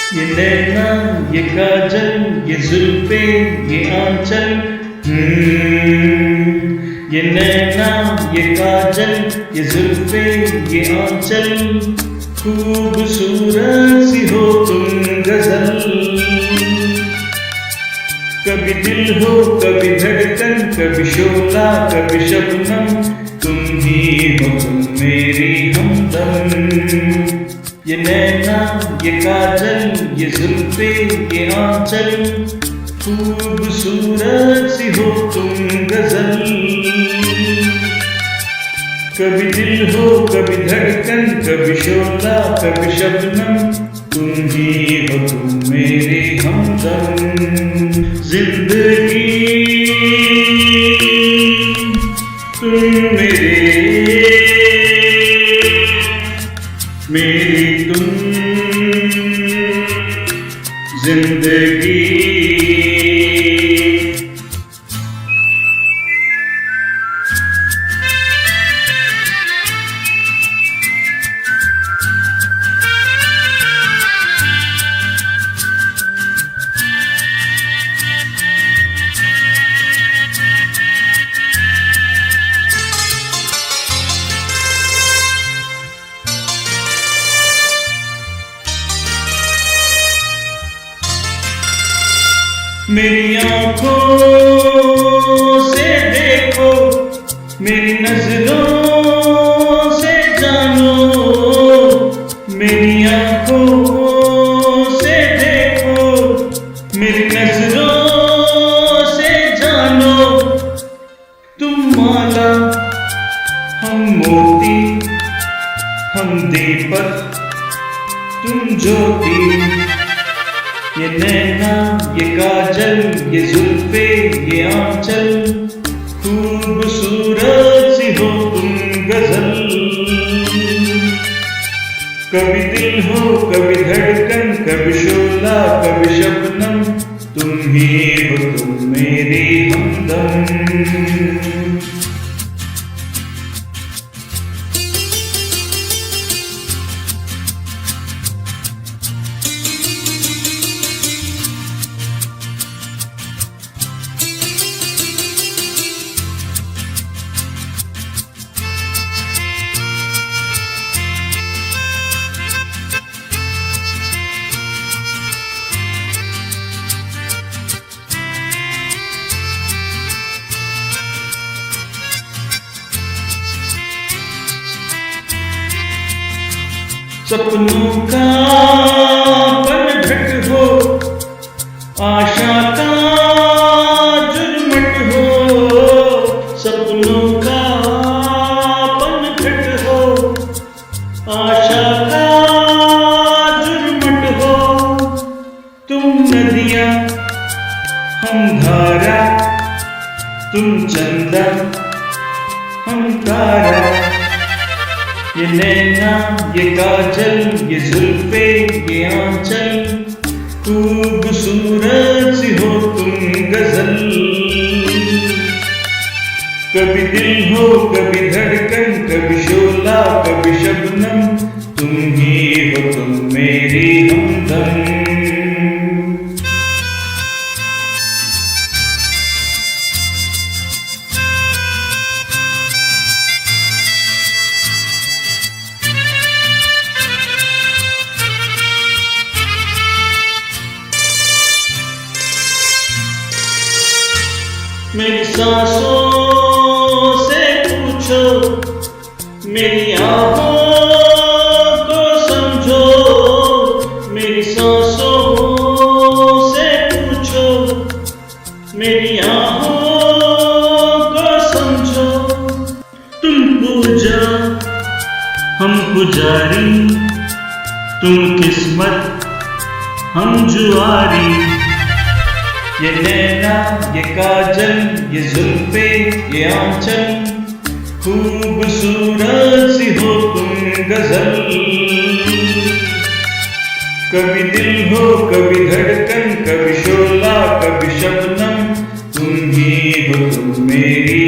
ये नैना ये काजल ये जुल्फे ये आंचल, ये नैना ये काजल ये जुल्फे ये आंचल, खूबसूरत सी हो तुम गजल। कभी दिल हो कभी धड़कन, कभी शोला कभी शबनम, तुम ही हो तुम मेरी हमदम। ये नैना ये काजल ये जुल्फे ये आंचल, खूबसूरत सी हो तुम गजल। कभी दिल हो कभी धड़कन, कभी शोला कभी शबनम, तुम ही हो तुम मेरे हमदम। जिंदगी तुम मेरी तुम जिंदगी। मेरी आँखों से देखो, मेरी नजरों से जानो, मेरी आँखों से देखो, मेरी नजरों से जानो। तुम माला हम मोती, हम दीपक तुम ज्योति। ये नैना ये काजल ये जुल्फे ये आंचल, खूबसूरत सी हो तुम गजल। कभी दिल हो कभी धड़कन, कभी शोला कभी शबनम, तुम ही हो तुम मेरी हमदम। सपनों का पनघट हो, आशा का जुर्मट हो। सपनों का पनघट हो, आशा का जुर्मट हो। तुम नदियाँ हम धारा, तुम चंदा हम तारा। ये नैना ये काजल ये जुल्फे ये आंचल, खूबसूरत सी हो तुम गजल। कभी दिल हो कभी धड़कन, कभी शोला कभी शबनम, तुम ही हो तुम मेरी हमदम। मेरी सांसों से पूछो, मेरी आँखों को समझो। मेरी सांसों से पूछो, मेरी आँखों को समझो। तुम पूजा हम पुजारी, तुम किस्मत हम जुआरी। ये नैना ये काजल ये जुल्फे ये आंचल, खूबसूरत सी हो तुम गजल। कभी दिल हो कभी धड़कन, कभी शोला कभी शबनम, तुम ही हो तुम मेरी